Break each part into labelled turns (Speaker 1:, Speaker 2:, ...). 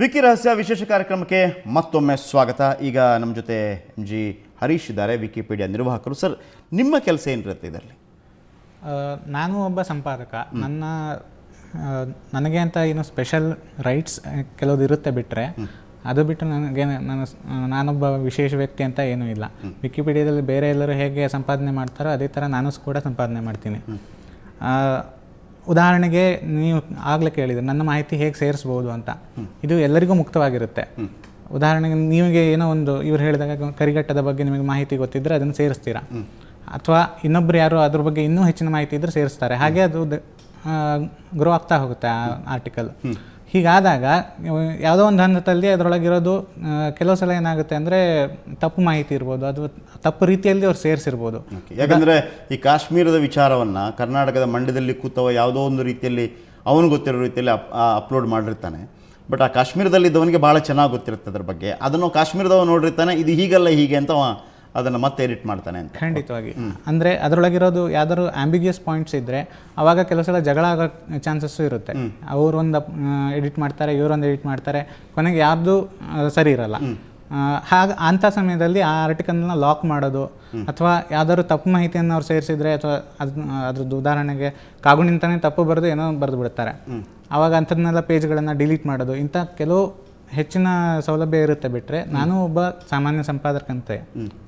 Speaker 1: Wiki ರಹಸ್ಯ ವಿಶೇಷ ಕಾರ್ಯಕ್ರಮಕ್ಕೆ ಮತ್ತೊಮ್ಮೆ ಸ್ವಾಗತ. ಈಗ ನಮ್ಮ ಜೊತೆ ಜಿ ಹರೀಶ್ ಇದ್ದಾರೆ, ವಿಕಿಪೀಡಿಯಾ ನಿರ್ವಾಹಕರು. ಸರ್, ನಿಮ್ಮ ಕೆಲಸ ಏನಿರುತ್ತೆ ಇದರಲ್ಲಿ?
Speaker 2: ನಾನು ಒಬ್ಬ ಸಂಪಾದಕ. ನನಗೆ ಅಂತ ಏನು ಸ್ಪೆಷಲ್ ರೈಟ್ಸ್ ಕೆಲವುದು ಇರುತ್ತೆ, ಬಿಟ್ಟರೆ ಅದು ಬಿಟ್ಟು ನಾನೊಬ್ಬ ವಿಶೇಷ ವ್ಯಕ್ತಿ ಅಂತ ಏನೂ ಇಲ್ಲ. ವಿಕಿಪೀಡಿಯಾದಲ್ಲಿ ಬೇರೆ ಎಲ್ಲರೂ ಹೇಗೆ ಸಂಪಾದನೆ ಮಾಡ್ತಾರೋ ಅದೇ ಥರ ನಾನು ಕೂಡ ಸಂಪಾದನೆ ಮಾಡ್ತೀನಿ. ಉದಾಹರಣೆಗೆ, ನೀವು ಆಗಲೇ ಕೇಳಿದರೆ ನನ್ನ ಮಾಹಿತಿ ಹೇಗೆ ಸೇರಿಸ್ಬೋದು ಅಂತ. ಇದು ಎಲ್ಲರಿಗೂ ಮುಕ್ತವಾಗಿರುತ್ತೆ. ಉದಾಹರಣೆಗೆ, ನಿಮಗೆ ಏನೋ ಒಂದು ಇವ್ರು ಹೇಳಿದಾಗ ಕರಿಘಟ್ಟದ ಬಗ್ಗೆ ನಿಮಗೆ ಮಾಹಿತಿ ಗೊತ್ತಿದ್ದರೆ ಅದನ್ನು ಸೇರಿಸ್ತೀರಾ, ಅಥವಾ ಇನ್ನೊಬ್ಬರು ಯಾರು ಅದ್ರ ಬಗ್ಗೆ ಇನ್ನೂ ಹೆಚ್ಚಿನ ಮಾಹಿತಿ ಇದ್ದರೆ ಸೇರಿಸ್ತಾರೆ. ಹಾಗೆ ಅದು ಗ್ರೋ ಆಗ್ತಾ ಹೋಗುತ್ತೆ ಆ ಆರ್ಟಿಕಲ್. ಹೀಗಾದಾಗ ಯಾವುದೋ ಒಂದು ಹಂತದಲ್ಲಿ ಅದರೊಳಗಿರೋದು ಕೆಲವು ಸಲ ಏನಾಗುತ್ತೆ ಅಂದರೆ ತಪ್ಪು ಮಾಹಿತಿ ಇರ್ಬೋದು, ಅದು ತಪ್ಪು ರೀತಿಯಲ್ಲಿ ಅವ್ರು ಸೇರಿಸಿರ್ಬೋದು.
Speaker 1: ಯಾಕಂದರೆ ಈ ಕಾಶ್ಮೀರದ ವಿಚಾರವನ್ನು ಕರ್ನಾಟಕದ ಮಂಡ್ಯದಲ್ಲಿ ಕೂತವ ಯಾವುದೋ ಒಂದು ರೀತಿಯಲ್ಲಿ ಅವನು ಗೊತ್ತಿರೋ ರೀತಿಯಲ್ಲಿ ಅಪ್ಲೋಡ್ ಮಾಡಿರ್ತಾನೆ. ಬಟ್ ಆ ಕಾಶ್ಮೀರದಲ್ಲಿದ್ದವನಿಗೆ ಭಾಳ ಚೆನ್ನಾಗಿ ಗೊತ್ತಿರುತ್ತೆ ಅದ್ರ ಬಗ್ಗೆ. ಅದನ್ನು ಕಾಶ್ಮೀರದವ ನೋಡಿರ್ತಾನೆ, ಇದು ಹೀಗಲ್ಲ ಹೀಗೆ ಅಂತ ಅದನ್ನು ಮತ್ತೆ ಎಡಿಟ್ ಮಾಡ್ತಾನೆ ಅಂತ.
Speaker 2: ಖಂಡಿತವಾಗಿ. ಅಂದರೆ ಅದರೊಳಗಿರೋದು ಯಾವ್ದಾದ್ರು ಆಂಬಿಗಿಯಸ್ ಪಾಯಿಂಟ್ಸ್ ಇದ್ದರೆ ಅವಾಗ ಕೆಲವು ಸಲ ಜಗಳ ಆಗೋ ಚಾನ್ಸಸ್ಸು ಇರುತ್ತೆ. ಅವರೊಂದು ಎಡಿಟ್ ಮಾಡ್ತಾರೆ, ಇವರೊಂದು ಎಡಿಟ್ ಮಾಡ್ತಾರೆ, ಕೊನೆಗೆ ಯಾರ್ದು ಸರಿ ಇರಲ್ಲ. ಅಂಥ ಸಮಯದಲ್ಲಿ ಆ ಆರ್ಟಿಕಲ್ನ ಲಾಕ್ ಮಾಡೋದು, ಅಥವಾ ಯಾವ್ದಾದ್ರು ತಪ್ಪು ಮಾಹಿತಿಯನ್ನು ಅವ್ರು ಸೇರಿಸಿದ್ರೆ, ಅಥವಾ ಅದ್ರದ್ದು ಉದಾಹರಣೆಗೆ ಕಾಗುಣಿಂತಾನೆ ತಪ್ಪು ಬರೆದು ಏನೋ ಬರೆದು ಬಿಡ್ತಾರೆ, ಆವಾಗ ಅಂಥದ್ದನ್ನೆಲ್ಲ ಪೇಜ್ಗಳನ್ನು ಡಿಲೀಟ್ ಮಾಡೋದು, ಇಂಥ ಕೆಲವು ಹೆಚ್ಚಿನ ಸೌಲಭ್ಯ ಇರುತ್ತೆ. ಬಿಟ್ಟರೆ ನಾನು ಒಬ್ಬ ಸಾಮಾನ್ಯ ಸಂಪಾದಕಂತೆ,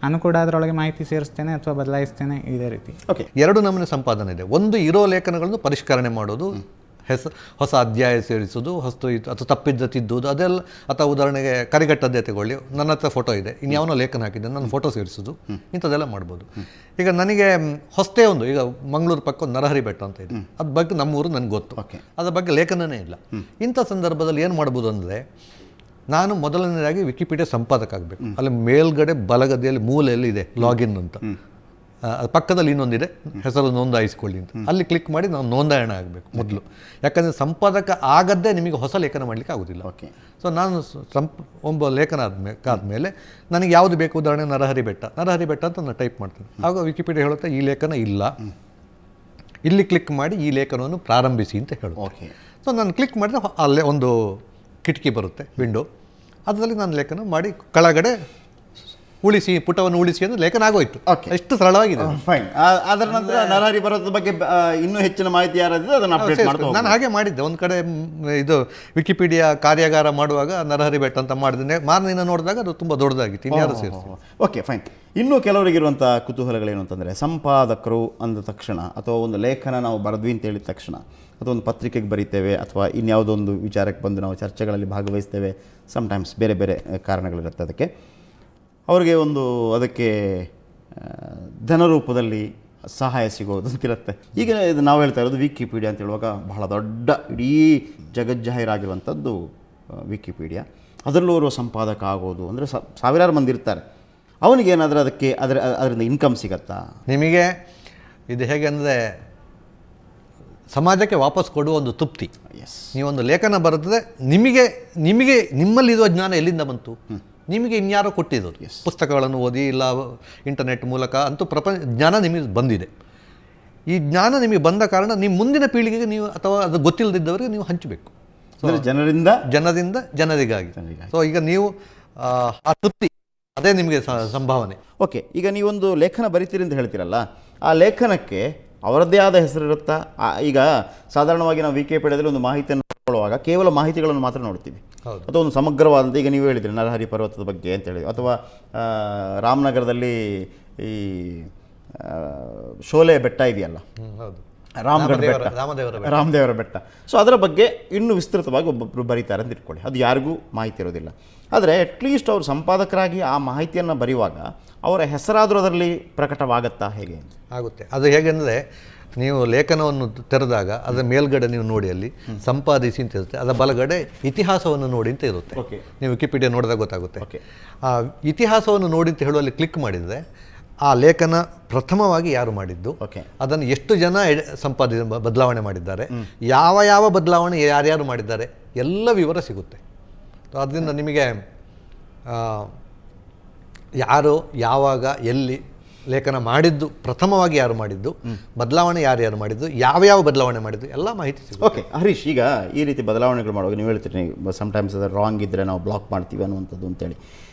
Speaker 2: ನಾನು ಕೂಡ ಅದರೊಳಗೆ ಮಾಹಿತಿ ಸೇರಿಸ್ತೇನೆ ಅಥವಾ ಬದಲಾಯಿಸ್ತೇನೆ, ಇದೇ ರೀತಿ.
Speaker 3: ಓಕೆ, ಎರಡು ನಮೂನೆ ಸಂಪಾದನೆ ಇದೆ. ಒಂದು, ಇರೋ ಲೇಖನಗಳನ್ನು ಪರಿಷ್ಕರಣೆ ಮಾಡೋದು, ಹೊಸ ಅಧ್ಯಾಯ ಸೇರಿಸೋದು, ಹೊಸ್ತು ಅಥವಾ ತಪ್ಪಿದ್ದ ತಿದ್ದುವುದು, ಅದೆಲ್ಲ. ಅಥವಾ ಉದಾಹರಣೆಗೆ ಕರಿಘಟ್ಟದ್ದೇ ತಗೊಳ್ಳಿ, ನನ್ನ ಹತ್ರ ಫೋಟೋ ಇದೆ, ಇನ್ಯಾವನೋ ಲೇಖನ ಹಾಕಿದ್ದೆ, ನನ್ನ ಫೋಟೋ ಸೇರಿಸೋದು, ಇಂಥದ್ದೆಲ್ಲ ಮಾಡ್ಬೋದು. ಈಗ ನನಗೆ ಹೊಸದೇ ಒಂದು, ಈಗ ಮಂಗಳೂರು ಪಕ್ಕ ಒಂದು ನರಹರಿ ಬೆಟ್ಟ ಅಂತ ಇದೆ, ಅದ್ರ ಬಗ್ಗೆ ನಮ್ಮೂರು ನನಗೆ ಗೊತ್ತು, ಅದ್ರ ಬಗ್ಗೆ ಲೇಖನನೇ ಇಲ್ಲ. ಇಂಥ ಸಂದರ್ಭದಲ್ಲಿ ಏನು ಮಾಡ್ಬೋದು ಅಂದರೆ, ನಾನು ಮೊದಲನೇದಾಗಿ ವಿಕಿಪೀಡಿಯಾ ಸಂಪಾದಕ ಆಗಬೇಕು. ಅಲ್ಲಿ ಮೇಲ್ಗಡೆ ಬಲಗಡೆಯಲ್ಲಿ ಮೂಲೆಯಲ್ಲಿ ಇದೆ ಲಾಗಿನ್ ಅಂತ, ಪಕ್ಕದಲ್ಲಿ ಇನ್ನೊಂದಿದೆ ಹೆಸರು ನೋಂದಾಯಿಸ್ಕೊಳ್ಳಿ ಅಂತ, ಅಲ್ಲಿ ಕ್ಲಿಕ್ ಮಾಡಿ ನಾವು ನೋಂದಾಯಣೆ ಆಗಬೇಕು ಮೊದಲು. ಯಾಕಂದರೆ ಸಂಪಾದಕ ಆಗದ್ದೇ ನಿಮಗೆ ಹೊಸ ಲೇಖನ ಮಾಡಲಿಕ್ಕೆ ಆಗೋದಿಲ್ಲ. ಸೊ ನಾನು ಒಬ್ಬ ಲೇಖನ ಆದಮೇಲೆ ನನಗೆ ಯಾವುದು ಬೇಕು, ಉದಾಹರಣೆ ನರಹರಿ ಬೆಟ್ಟ ಅಂತ ನಾನು ಟೈಪ್ ಮಾಡ್ತೀನಿ. ಆಗ ವಿಕಿಪೀಡಿಯಾ ಹೇಳುತ್ತೆ ಈ ಲೇಖನ ಇಲ್ಲ, ಇಲ್ಲಿ ಕ್ಲಿಕ್ ಮಾಡಿ ಈ ಲೇಖನವನ್ನು ಪ್ರಾರಂಭಿಸಿ ಅಂತ ಹೇಳುತ್ತೆ. ಸೊ ನಾನು ಕ್ಲಿಕ್ ಮಾಡಿದ್ರೆ ಅಲ್ಲೇ ಒಂದು ಕಿಟಕಿ ಬರುತ್ತೆ, ವಿಂಡೋ, ಅದರಲ್ಲಿ ನಾನು ಲೇಖನ ಮಾಡಿ ಕೆಳಗಡೆ ಉಳಿಸಿ, ಪುಟವನ್ನು ಉಳಿಸಿ ಅಂದರೆ ಲೇಖನ ಆಗೋಯ್ತು. ಎಷ್ಟು ಸರಳವಾಗಿದೆ.
Speaker 1: ಫೈನ್. ಅದರ ನಂತರ ನರಹರಿ ಪರ್ವತದ ಬಗ್ಗೆ ಇನ್ನೂ ಹೆಚ್ಚಿನ ಮಾಹಿತಿ ಯಾರಾದ್ರೆ ಅದನ್ನು ಅಪ್ಡೇಟ್ ಮಾಡ್ತೀನಿ.
Speaker 3: ನಾನು ಹಾಗೆ ಮಾಡಿದ್ದೆ. ಒಂದು ಕಡೆ ಇದು ವಿಕಿಪೀಡಿಯಾ ಕಾರ್ಯಾಗಾರ ಮಾಡುವಾಗ ನರಹರಿ ಬೆಟ್ಟ ಅಂತ ಮಾಡಿದ್ರೆ, ಮಾರನಿಂದ ನೋಡಿದಾಗ ಅದು ತುಂಬ ದೊಡ್ಡದಾಗಿತ್ತು, ಇನ್ಯಾರು ಸೇರಿಸಿ.
Speaker 1: Okay, fine. ಇನ್ನೂ ಕೆಲವರಿಗಿರುವಂಥ ಕುತೂಹಲಗಳೇನು ಅಂತಂದರೆ, ಸಂಪಾದಕರು ಅಂದ ತಕ್ಷಣ, ಅಥವಾ ಒಂದು ಲೇಖನ ನಾವು ಬರೆದ್ವಿ ಅಂತ ಹೇಳಿದ ತಕ್ಷಣ, ಅಥವಾ ಒಂದು ಪತ್ರಿಕೆಗೆ ಬರೀತೇವೆ, ಅಥವಾ ಇನ್ಯಾವುದೋ ಒಂದು ವಿಚಾರಕ್ಕೆ ಬಂದು ನಾವು ಚರ್ಚೆಗಳಲ್ಲಿ ಭಾಗವಹಿಸ್ತೇವೆ. ಸಮ್ಟೈಮ್ಸ್ ಬೇರೆ ಬೇರೆ ಕಾರಣಗಳಿರುತ್ತೆ ಅದಕ್ಕೆ. ಅವರಿಗೆ ಅದಕ್ಕೆ ಧನರೂಪದಲ್ಲಿ ಸಹಾಯ ಸಿಗೋದು ಅಂತಿರುತ್ತೆ. ಈಗ ಇದು ನಾವು ಹೇಳ್ತಾ ಇರೋದು ವಿಕಿಪೀಡಿಯಾ ಅಂತ ಹೇಳುವಾಗ ಬಹಳ ದೊಡ್ಡ ಇಡೀ ಜಗಜ್ಜಾಹೀರಾಗಿರುವಂಥದ್ದು ವಿಕಿಪೀಡಿಯಾ. ಅದರಲ್ಲೂ ಅವರು ಸಂಪಾದಕ ಆಗೋದು ಅಂದರೆ ಸಾವಿರಾರು ಮಂದಿ ಇರ್ತಾರೆ. ಅವನಿಗೇನಾದರೂ ಅದರಿಂದ ಇನ್ಕಮ್ ಸಿಗತ್ತಾ?
Speaker 3: ನಿಮಗೆ ಇದು ಹೇಗೆ ಅಂದರೆ, ಸಮಾಜಕ್ಕೆ ವಾಪಸ್ ಕೊಡುವ ಒಂದು ತೃಪ್ತಿ. ನೀವೊಂದು ಲೇಖನ ಬರೆದ್ರೆ ನಿಮ್ಮಲ್ಲಿರುವ ಜ್ಞಾನ ಎಲ್ಲಿಂದ ಬಂತು? ನಿಮಗೆ ಇನ್ಯಾರೋ ಕೊಟ್ಟಿದ್ದು, ಪುಸ್ತಕಗಳನ್ನು ಓದಿ ಇಲ್ಲ ಇಂಟರ್ನೆಟ್ ಮೂಲಕ ಅಂತೂ ಜ್ಞಾನ ನಿಮಗೆ ಬಂದಿದೆ. ಈ ಜ್ಞಾನ ನಿಮಗೆ ಬಂದ ಕಾರಣ ನಿಮ್ಮ ಮುಂದಿನ ಪೀಳಿಗೆಗೆ ನೀವು, ಅಥವಾ ಅದು ಗೊತ್ತಿಲ್ಲದಿದ್ದವರಿಗೆ ನೀವು ಹಂಚಬೇಕು. ಜನರಿಂದ ಜನರಿಗಾಗಿ. ಸೊ ಈಗ ನೀವು ಆ ತೃಪ್ತಿ, ಅದೇ ನಿಮಗೆ ಸಂಭಾವನೆ.
Speaker 1: ಓಕೆ, ಈಗ ನೀವೊಂದು ಲೇಖನ ಬರಿತೀರಿ ಅಂತ ಹೇಳ್ತೀರಲ್ಲ, ಆ ಲೇಖನಕ್ಕೆ ಅವರದ್ದೇ ಆದ ಹೆಸರಿರುತ್ತಾ? ಈಗ ಸಾಧಾರಣವಾಗಿ ನಾವು ವಿಕಿಪೀಡಿಯಾದಲ್ಲಿ ಒಂದು ಮಾಹಿತಿಯನ್ನು ತಗೊಳ್ಳುವಾಗ ಕೇವಲ ಮಾಹಿತಿಗಳನ್ನು ಮಾತ್ರ ನೋಡ್ತೀವಿ, ಅಥವಾ ಒಂದು ಸಮಗ್ರವಾದಂಥ, ಈಗ ನೀವು ಹೇಳಿದ್ರಿ ನರಹರಿ ಪರ್ವತದ ಬಗ್ಗೆ ಅಂತ ಹೇಳಿದ್ವಿ, ಅಥವಾ ರಾಮನಗರದಲ್ಲಿ ಈ ಶೋಲೆ ಬೆಟ್ಟ ಇದೆಯಲ್ಲ, ರಾಮದೇವರ ಬೆಟ್ಟ. ಸೊ ಅದರ ಬಗ್ಗೆ ಇನ್ನೂ ವಿಸ್ತೃತವಾಗಿ ಒಬ್ಬೊಬ್ಬರು ಬರೀತಾರೆ ಅಂತ ಇಟ್ಕೊಳ್ಳಿ, ಅದು ಯಾರಿಗೂ ಮಾಹಿತಿ ಇರೋದಿಲ್ಲ. ಆದರೆ ಅಟ್ಲೀಸ್ಟ್ ಅವರು ಸಂಪಾದಕರಾಗಿ ಆ ಮಾಹಿತಿಯನ್ನು ಬರೆಯುವಾಗ ಅವರ ಹೆಸರಾದರೂ ಅದರಲ್ಲಿ ಪ್ರಕಟವಾಗುತ್ತಾ? ಹೇಗೆ
Speaker 3: ಆಗುತ್ತೆ ಅದು? ಹೇಗೆಂದರೆ, ನೀವು ಲೇಖನವನ್ನು ತೆರೆದಾಗ ಅದರ ಮೇಲ್ಗಡೆ ನೀವು ನೋಡಿ, ಅಲ್ಲಿ ಸಂಪಾದಿಸಿ ಅಂತ ಇರುತ್ತೆ, ಅದರ ಬಲಗಡೆ ಇತಿಹಾಸವನ್ನು ನೋಡಿ ಅಂತ ಇರುತ್ತೆ. ನೀವು ವಿಕಿಪೀಡಿಯಾ ನೋಡಿದಾಗ ಗೊತ್ತಾಗುತ್ತೆ. ಆ ಇತಿಹಾಸವನ್ನು ನೋಡಿ ಅಂತ ಹೇಳುವಲ್ಲಿ ಕ್ಲಿಕ್ ಮಾಡಿದರೆ ಆ ಲೇಖನ ಪ್ರಥಮವಾಗಿ ಯಾರು ಮಾಡಿದ್ದು, ಅದನ್ನು ಎಷ್ಟು ಜನ ಬದಲಾವಣೆ ಮಾಡಿದ್ದಾರೆ, ಯಾವ ಬದಲಾವಣೆ ಯಾರ್ಯಾರು ಮಾಡಿದ್ದಾರೆ, ಎಲ್ಲ ವಿವರ ಸಿಗುತ್ತೆ. ಅದರಿಂದ ನಿಮಗೆ ಯಾರು, ಯಾವಾಗ, ಎಲ್ಲಿ ಲೇಖನ ಮಾಡಿದ್ದು ಪ್ರಥಮವಾಗಿ ಯಾರು ಮಾಡಿದ್ದು, ಬದಲಾವಣೆ ಯಾರ್ಯಾರು ಮಾಡಿದ್ದು, ಯಾವ ಬದಲಾವಣೆ ಮಾಡಿದ್ದು ಎಲ್ಲ ಮಾಹಿತಿ ಸಿಗುತ್ತೆ.
Speaker 1: ಓಕೆ ಹರೀಶ್, ಈಗ ಈ ರೀತಿ ಬದಲಾವಣೆಗಳು ಮಾಡುವಾಗ ನೀವು ಹೇಳ್ತೀರಿ ಸಮ್ಟೈಮ್ಸ್ ಅದು ರಾಂಗ್ ಇದ್ದರೆ ನಾವು ಬ್ಲಾಕ್ ಮಾಡ್ತೀವಿ ಅನ್ನುವಂಥದ್ದು ಅಂತೇಳಿ.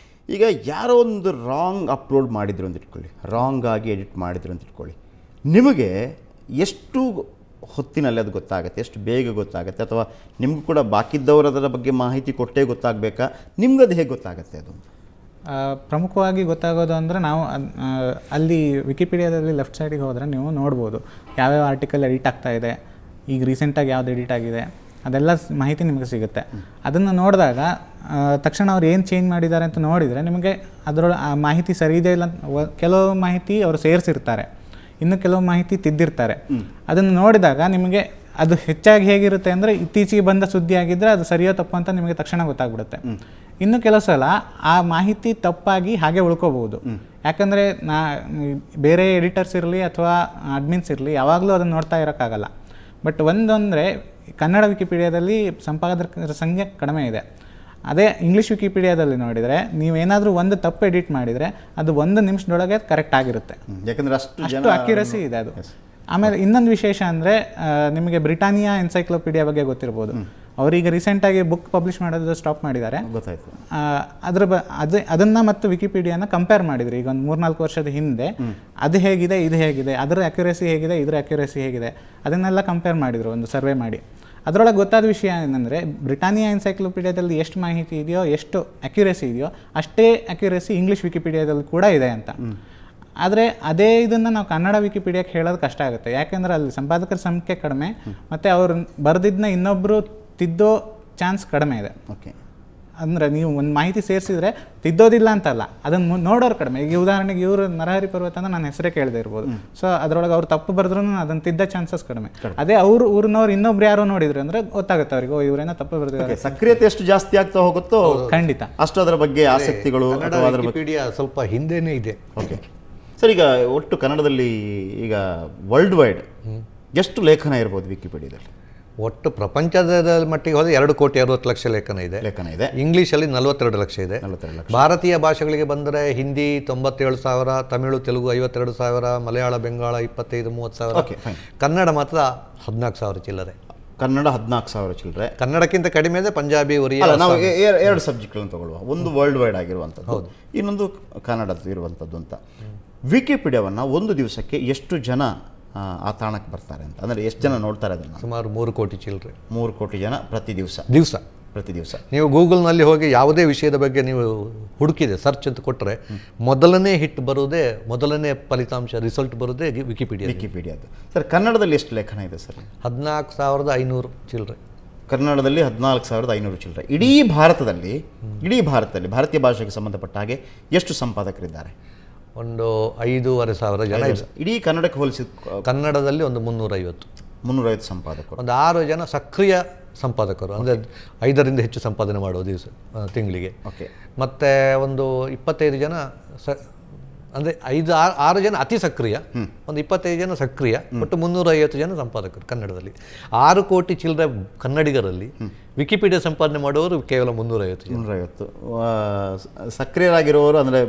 Speaker 1: ಈಗ ಯಾರೋ ಒಂದು ರಾಂಗ್ ಅಪ್ಲೋಡ್ ಮಾಡಿದ್ರು ಅಂತ ಇಟ್ಕೊಳ್ಳಿ, ರಾಂಗ್ ಆಗಿ ಎಡಿಟ್ ಮಾಡಿದ್ರು ಅಂತ ಇಟ್ಕೊಳ್ಳಿ, ನಿಮಗೆ ಎಷ್ಟು ಹೊತ್ತಿನಲ್ಲಿ ಅದು ಗೊತ್ತಾಗುತ್ತೆ, ಎಷ್ಟು ಬೇಗ ಗೊತ್ತಾಗುತ್ತೆ, ಅಥವಾ ನಿಮಗೂ ಕೂಡ ಬಾಕಿದ್ದವರು ಅದರ ಬಗ್ಗೆ ಮಾಹಿತಿ ಕೊಟ್ಟೇ ಗೊತ್ತಾಗಬೇಕಾ, ನಿಮ್ಗದು ಹೇಗೆ ಗೊತ್ತಾಗುತ್ತೆ ಅದು?
Speaker 2: ಪ್ರಮುಖವಾಗಿ ಗೊತ್ತಾಗೋದು ಅಂದರೆ ನಾವು ಅಲ್ಲಿ ವಿಕಿಪೀಡಿಯಾದಲ್ಲಿ ಲೆಫ್ಟ್ ಸೈಡಿಗೆ ಹೋದರೆ ನೀವು ನೋಡ್ಬೋದು ಯಾವ್ಯಾವ ಆರ್ಟಿಕಲ್ ಎಡಿಟ್ ಆಗ್ತಾ ಇದೆ, ಈಗ ರೀಸೆಂಟಾಗಿ ಯಾವ್ದು ಎಡಿಟ್ ಆಗಿದೆ, ಅದೆಲ್ಲ ಮಾಹಿತಿ ನಿಮಗೆ ಸಿಗುತ್ತೆ. ಅದನ್ನು ನೋಡಿದಾಗ ತಕ್ಷಣ ಅವ್ರು ಏನು ಚೇಂಜ್ ಮಾಡಿದ್ದಾರೆ ಅಂತ ನೋಡಿದರೆ ನಿಮಗೆ ಅದರೊಳಗೆ ಆ ಮಾಹಿತಿ ಸರಿ ಇದೆ ಇಲ್ಲ, ಕೆಲವು ಮಾಹಿತಿ ಅವರು ಸೇರಿಸಿರ್ತಾರೆ, ಇನ್ನು ಕೆಲವು ಮಾಹಿತಿ ತಿದ್ದಿರ್ತಾರೆ. ಅದನ್ನು ನೋಡಿದಾಗ ನಿಮಗೆ ಅದು ಹೆಚ್ಚಾಗಿ ಹೇಗಿರುತ್ತೆ ಅಂದರೆ ಇತ್ತೀಚೆಗೆ ಬಂದ ಸುದ್ದಿ ಆಗಿದ್ದರೆ ಅದು ಸರಿಯೋ ತಪ್ಪು ಅಂತ ನಿಮಗೆ ತಕ್ಷಣ ಗೊತ್ತಾಗ್ಬಿಡುತ್ತೆ. ಇನ್ನು ಕೆಲವು ಸಲ ಆ ಮಾಹಿತಿ ತಪ್ಪಾಗಿ ಹಾಗೆ ಉಳ್ಕೋಬಹುದು. ಯಾಕಂದರೆ ಬೇರೆ ಎಡಿಟರ್ಸ್ ಇರಲಿ ಅಥವಾ ಅಡ್ಮಿನ್ಸ್ ಇರಲಿ ಯಾವಾಗಲೂ ಅದನ್ನು ನೋಡ್ತಾ ಇರೋಕ್ಕಾಗಲ್ಲ. ಬಟ್ ಒಂದಂದರೆ ಕನ್ನಡ ವಿಕಿಪೀಡಿಯಾದಲ್ಲಿ ಸಂಪಾದಕರ ಸಂಖ್ಯೆ ಕಡಿಮೆ ಇದೆ. ಅದೇ ಇಂಗ್ಲೀಷ್ ವಿಕಿಪೀಡಿಯಾದಲ್ಲಿ ನೋಡಿದರೆ ನೀವೇನಾದರೂ ಒಂದು ತಪ್ಪು ಎಡಿಟ್ ಮಾಡಿದರೆ ಅದು 1 ನಿಮಿಷದೊಳಗೆ ಕರೆಕ್ಟ್ ಆಗಿರುತ್ತೆ.
Speaker 1: ಯಾಕಂದರೆ
Speaker 2: ಅಷ್ಟು ಅಕ್ಯುರಸಿ ಇದೆ ಅದು. ಆಮೇಲೆ ಇನ್ನೊಂದು ವಿಶೇಷ ಅಂದರೆ ನಿಮಗೆ ಬ್ರಿಟಾನಿಯಾ ಎನ್ಸೈಕ್ಲೋಪೀಡಿಯಾ ಬಗ್ಗೆ ಗೊತ್ತಿರ್ಬೋದು. ಅವರೀಗ ರೀಸೆಂಟಾಗಿ ಬುಕ್ ಪಬ್ಲಿಷ್ ಮಾಡೋದು ಸ್ಟಾಪ್ ಮಾಡಿದ್ದಾರೆ.
Speaker 1: ಗೊತ್ತಾಯ್ತು.
Speaker 2: ಅದನ್ನು ಮತ್ತು ವಿಕಿಪೀಡಿಯಾನ ಕಂಪೇರ್ ಮಾಡಿದ್ರು ಈಗ ಒಂದು 3-4 ವರ್ಷದ ಹಿಂದೆ. ಅದು ಹೇಗಿದೆ, ಇದು ಹೇಗಿದೆ, ಅದರ ಅಕ್ಯುರಸಿ ಹೇಗಿದೆ, ಇದರ ಅಕ್ಯುರಸಿ ಹೇಗಿದೆ, ಅದನ್ನೆಲ್ಲ ಕಂಪೇರ್ ಮಾಡಿದರು ಒಂದು ಸರ್ವೆ ಮಾಡಿ. ಅದರೊಳಗೆ ಗೊತ್ತಾದ ವಿಷಯ ಏನಂದರೆ ಬ್ರಿಟಾನಿಯಾ ಎನ್ಸೈಕ್ಲೋಪೀಡಿಯಾದಲ್ಲಿ ಎಷ್ಟು ಮಾಹಿತಿ ಇದೆಯೋ, ಎಷ್ಟು ಅಕ್ಯುರಸಿ ಇದೆಯೋ ಅಷ್ಟೇ ಅಕ್ಯುರಸಿ ಇಂಗ್ಲೀಷ್ ವಿಕಿಪೀಡಿಯಾದಲ್ಲಿ ಕೂಡ ಇದೆ ಅಂತ. ಆದರೆ ಅದೇ ಇದನ್ನು ನಾವು ಕನ್ನಡ ವಿಕಿಪೀಡಿಯಾಕ್ಕೆ ಹೇಳೋದು ಕಷ್ಟ ಆಗುತ್ತೆ. ಯಾಕೆಂದರೆ ಅಲ್ಲಿ ಸಂಪಾದಕರ ಸಂಖ್ಯೆ ಕಡಿಮೆ ಮತ್ತು ಅವರು ಬರೆದಿದ್ದನ್ನ ಇನ್ನೊಬ್ಬರು ತಿದ್ದೋ ಚಾನ್ಸ್ ಕಡಿಮೆ ಇದೆ.
Speaker 1: ಓಕೆ,
Speaker 2: ಅಂದರೆ ನೀವು ಒಂದು ಮಾಹಿತಿ ಸೇರಿಸಿದ್ರೆ ತಿದ್ದೋದಿಲ್ಲ ಅಂತಲ್ಲ, ಅದನ್ನು ನೋಡೋರು ಕಡಿಮೆ. ಈಗ ಉದಾಹರಣೆಗೆ ಇವರು ನರಹರಿ ಪರ್ವತ ಅಂತ ನನ್ನ ಹೆಸರೇ ಕೇಳದೆ ಇರ್ಬೋದು. ಸೊ ಅದರೊಳಗೆ ಅವ್ರು ತಪ್ಪು ಬರೆದ್ರೂ ಅದನ್ನು ತಿದ್ದ ಚಾನ್ಸಸ್ ಕಡಿಮೆ. ಅದೇ ಅವರು ಊರಿನವ್ರು ಇನ್ನೊಬ್ರು ಯಾರೋ ನೋಡಿದ್ರು ಅಂದರೆ ಗೊತ್ತಾಗುತ್ತೆ ಅವ್ರಿಗೆ, ಇವರೇನೋ ತಪ್ಪು ಬರೆದಿದ್ದಾರೆ.
Speaker 1: ಸಕ್ರಿಯತೆ ಎಷ್ಟು ಜಾಸ್ತಿ ಆಗ್ತಾ ಹೋಗುತ್ತೋ
Speaker 2: ಖಂಡಿತ
Speaker 1: ಅಷ್ಟು ಅದರ ಬಗ್ಗೆ ಆಸಕ್ತಿಗಳು ಅಥವಾ ಅದರ ಬಗ್ಗೆ
Speaker 3: ವಿಕಿಪೀಡಿಯಾ ಸ್ವಲ್ಪ ಹಿಂದೆನೇ ಇದೆ.
Speaker 1: ಓಕೆ ಸರ್, ಈಗ ಒಟ್ಟು ಕನ್ನಡದಲ್ಲಿ ಈಗ ವರ್ಲ್ಡ್ ವೈಡ್ ಎಷ್ಟು ಲೇಖನ ಇರ್ಬೋದು ವಿಕಿಪೀಡಿಯಾದಲ್ಲಿ?
Speaker 3: ಒಟ್ಟು ಪ್ರಪಂಚದ ಮಟ್ಟಿಗೆ ಹೋದರೆ 2,60,00,000 ಲೇಖನ ಇದೆ. ಇಂಗ್ಲೀಷಲ್ಲಿ 42 ಲಕ್ಷ ಇದೆ. ಭಾರತೀಯ ಭಾಷೆಗಳಿಗೆ ಬಂದರೆ ಹಿಂದಿ 97,000, ತಮಿಳು ತೆಲುಗು 52,000, ಮಲಯಾಳ ಬೆಂಗಾಳ 25-30,000, ಕನ್ನಡ ಮಾತ್ರ 14,000 ಚಿಲ್ಲರೆ.
Speaker 1: ಕನ್ನಡ 14,000 ಚಿಲ್ಲರೆ.
Speaker 3: ಕನ್ನಡಕ್ಕಿಂತ ಕಡಿಮೆ ಇದೆ ಪಂಜಾಬಿ, ಒರಿಯಾ.
Speaker 1: ನಾವು ಎರಡು ಸಬ್ಜೆಕ್ಟ್ಗಳನ್ನು ತಗೊಳ್ಳುವ, ಒಂದು ವರ್ಲ್ಡ್ ವೈಡ್ ಆಗಿರುವಂಥದ್ದು, ಇನ್ನೊಂದು ಕನ್ನಡದ್ದು ಇರುವಂಥದ್ದು ಅಂತ. ವಿಕಿಪೀಡಿಯಾವನ್ನು ಒಂದು ದಿವಸಕ್ಕೆ ಎಷ್ಟು ಜನ ಆ ತಾಣಕ್ಕೆ ಬರ್ತಾರೆ ಅಂತ, ಅಂದರೆ ಎಷ್ಟು ಜನ ನೋಡ್ತಾರೆ ಅದನ್ನು?
Speaker 3: ಸುಮಾರು 3 ಕೋಟಿ ಚಿಲ್ಲರೆ.
Speaker 1: 3 ಕೋಟಿ ಜನ ಪ್ರತಿ ದಿವಸ. ನೀವು
Speaker 3: ಗೂಗಲ್ನಲ್ಲಿ ಹೋಗಿ ಯಾವುದೇ ವಿಷಯದ ಬಗ್ಗೆ ನೀವು ಹುಡುಕಿದೆ ಸರ್ಚ್ ಅಂತ ಕೊಟ್ಟರೆ ಮೊದಲನೇ ಹಿಟ್ ಬರೋದೇ, ಮೊದಲನೇ ಫಲಿತಾಂಶ ರಿಸಲ್ಟ್ ಬರೋದೇ ವಿಕಿಪೀಡಿಯಾದು.
Speaker 1: ಸರ್, ಕನ್ನಡದಲ್ಲಿ ಎಷ್ಟು ಲೇಖನ ಇದೆ ಸರ್?
Speaker 3: 14,500 ಚಿಲ್ಲರೆ.
Speaker 1: ಕನ್ನಡದಲ್ಲಿ 14,500 ಚಿಲ್ಲರೆ. ಇಡೀ ಭಾರತದಲ್ಲಿ ಭಾರತೀಯ ಭಾಷೆಗೆ ಸಂಬಂಧಪಟ್ಟ ಹಾಗೆ ಎಷ್ಟು ಸಂಪಾದಕರಿದ್ದಾರೆ?
Speaker 3: ಒಂದು 5,500 ಜನ ಇದೆ.
Speaker 1: ಇಡೀ ಕನ್ನಡಕ್ಕೆ ಹೋಲಿಸಿ
Speaker 3: ಕನ್ನಡದಲ್ಲಿ ಒಂದು 350
Speaker 1: ಸಂಪಾದಕರು,
Speaker 3: ಒಂದು 6 ಜನ ಸಕ್ರಿಯ ಸಂಪಾದಕರು, ಅಂದರೆ 5ರಿಂದ ಹೆಚ್ಚು ಸಂಪಾದನೆ ಮಾಡೋದು ತಿಂಗಳಿಗೆ.
Speaker 1: ಓಕೆ.
Speaker 3: ಮತ್ತು ಒಂದು 25 ಜನ ಅಂದರೆ 6 ಜನ ಅತಿ ಸಕ್ರಿಯ, ಒಂದು 25 ಜನ ಸಕ್ರಿಯ, ಒಟ್ಟು 350 ಜನ ಸಂಪಾದಕರು ಕನ್ನಡದಲ್ಲಿ. 6 ಕೋಟಿ ಚಿಲ್ಲರೆ ಕನ್ನಡಿಗರಲ್ಲಿ ವಿಕಿಪೀಡಿಯಾ ಸಂಪಾದನೆ ಮಾಡುವವರು ಕೇವಲ 350.
Speaker 1: ಸಕ್ರಿಯರಾಗಿರೋರು ಅಂದರೆ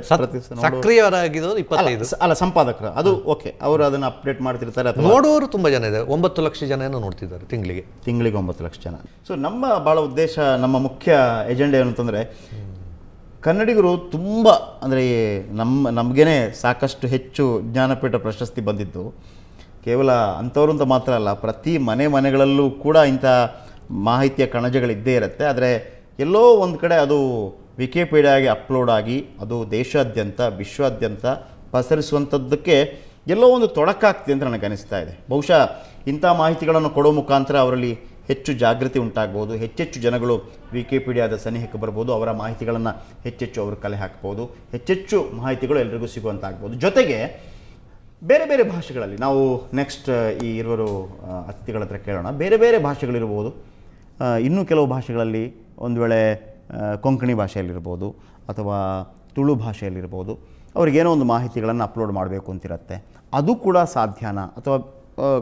Speaker 3: ಸಕ್ರಿಯರಾಗಿರೋರು 25.
Speaker 1: ಅಲ್ಲ, ಸಂಪಾದಕರು ಅದು ಓಕೆ, ಅವರು ಅದನ್ನು ಅಪ್ಡೇಟ್ ಮಾಡ್ತಿರ್ತಾರೆ.
Speaker 3: ನೋಡುವವರು ತುಂಬ ಜನ ಇದೆ, 9 ಲಕ್ಷ ಜನ ಏನೋ ನೋಡ್ತಿದ್ದಾರೆ ತಿಂಗಳಿಗೆ 9
Speaker 1: ಲಕ್ಷ ಜನ. ಸೊ ನಮ್ಮ ಭಾಳ ಉದ್ದೇಶ, ನಮ್ಮ ಮುಖ್ಯ ಎಜೆಂಡಾ ಏನು ಅಂತಂದರೆ, ಕನ್ನಡಿಗರು ತುಂಬ ಅಂದರೆ ನಮಗೇನೆ ಸಾಕಷ್ಟು ಹೆಚ್ಚು ಜ್ಞಾನಪೀಠ ಪ್ರಶಸ್ತಿ ಬಂದಿದ್ದು ಕೇವಲ ಅಂಥವ್ರು ಅಂತ ಮಾತ್ರ ಅಲ್ಲ, ಪ್ರತಿ ಮನೆಗಳಲ್ಲೂ ಕೂಡ ಇಂಥ ಮಾಹಿತಿಯ ಕಣಜಗಳಿದ್ದೇ ಇರುತ್ತೆ. ಆದರೆ ಎಲ್ಲೋ ಒಂದು ಕಡೆ ಅದು ವಿಕಿಪೀಡಿಯಾಗೆ ಅಪ್ಲೋಡ್ ಆಗಿ ಅದು ದೇಶಾದ್ಯಂತ ವಿಶ್ವಾದ್ಯಂತ ಪಸರಿಸುವಂಥದ್ದಕ್ಕೆ ಎಲ್ಲೋ ಒಂದು ತೊಡಕಾಗ್ತಿದೆ ಅಂತ ನನಗೆ ಅನಿಸ್ತಾ ಇದೆ. ಬಹುಶಃ ಇಂಥ ಮಾಹಿತಿಗಳನ್ನು ಕೊಡೋ ಮುಖಾಂತರ ಅವರಲ್ಲಿ ಹೆಚ್ಚು ಜಾಗೃತಿ ಉಂಟಾಗ್ಬೋದು, ಹೆಚ್ಚೆಚ್ಚು ಜನಗಳು ವಿಕಿಪೀಡಿಯಾದ ಸನಿಹಕ್ಕೆ ಬರ್ಬೋದು, ಅವರ ಮಾಹಿತಿಗಳನ್ನು ಹೆಚ್ಚೆಚ್ಚು ಅವರು ಕಲೆ ಹಾಕ್ಬೋದು, ಹೆಚ್ಚೆಚ್ಚು ಮಾಹಿತಿಗಳು ಎಲ್ರಿಗೂ ಸಿಗುವಂತಾಗ್ಬೋದು. ಜೊತೆಗೆ ಬೇರೆ ಬೇರೆ ಭಾಷೆಗಳಲ್ಲಿ ನಾವು ನೆಕ್ಸ್ಟ್ ಈ ಇರುವರು ಅತಿಥಿಗಳ ಹತ್ರ ಕೇಳೋಣ. ಬೇರೆ ಬೇರೆ ಭಾಷೆಗಳಿರ್ಬೋದು, ಇನ್ನೂ ಕೆಲವು ಭಾಷೆಗಳಲ್ಲಿ ಒಂದು ವೇಳೆ ಕೊಂಕಣಿ ಭಾಷೆಯಲ್ಲಿರ್ಬೋದು ಅಥವಾ ತುಳು ಭಾಷೆಯಲ್ಲಿರ್ಬೋದು, ಅವ್ರಿಗೇನೋ ಒಂದು ಮಾಹಿತಿಗಳನ್ನು ಅಪ್ಲೋಡ್ ಮಾಡಬೇಕು ಅಂತಿರುತ್ತೆ. ಅದು ಕೂಡ ಸಾಧ್ಯನಾ? ಅಥವಾ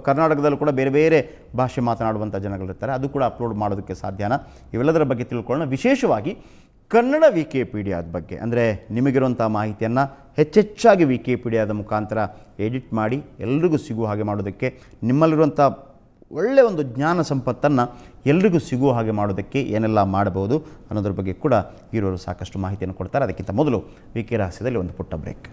Speaker 1: ಕರ್ನಾಟಕದಲ್ಲೂ ಕೂಡ ಬೇರೆ ಬೇರೆ ಭಾಷೆ ಮಾತನಾಡುವಂಥ ಜನಗಳಿರ್ತಾರೆ, ಅದು ಕೂಡ ಅಪ್ಲೋಡ್ ಮಾಡೋದಕ್ಕೆ ಸಾಧ್ಯನಾ? ಇವೆಲ್ಲದರ ಬಗ್ಗೆ ತಿಳ್ಕೊಳ್ಳೋಣ. ವಿಶೇಷವಾಗಿ ಕನ್ನಡ ವಿಕಿಪೀಡಿಯಾದ ಬಗ್ಗೆ ಅಂದರೆ ನಿಮಗಿರುವಂಥ ಮಾಹಿತಿಯನ್ನು ಹೆಚ್ಚೆಚ್ಚಾಗಿ ವಿಕಿಪೀಡಿಯಾದ ಮುಖಾಂತರ ಎಡಿಟ್ ಮಾಡಿ ಎಲ್ರಿಗೂ ಸಿಗುವ ಹಾಗೆ ಮಾಡೋದಕ್ಕೆ, ನಿಮ್ಮಲ್ಲಿರುವಂಥ ಒಳ್ಳೆಯ ಒಂದು ಜ್ಞಾನ ಸಂಪತ್ತನ್ನು ಎಲ್ರಿಗೂ ಸಿಗುವ ಹಾಗೆ ಮಾಡೋದಕ್ಕೆ ಏನೆಲ್ಲ ಮಾಡಬಹುದು ಅನ್ನೋದ್ರ ಬಗ್ಗೆ ಕೂಡ ಇರೋರು ಸಾಕಷ್ಟು ಮಾಹಿತಿಯನ್ನು ಕೊಡ್ತಾರೆ. ಅದಕ್ಕಿಂತ ಮೊದಲು ವಿ ಕೆ ರಹಸ್ಯದಲ್ಲಿ ಒಂದು ಪುಟ್ಟ ಬ್ರೇಕ್.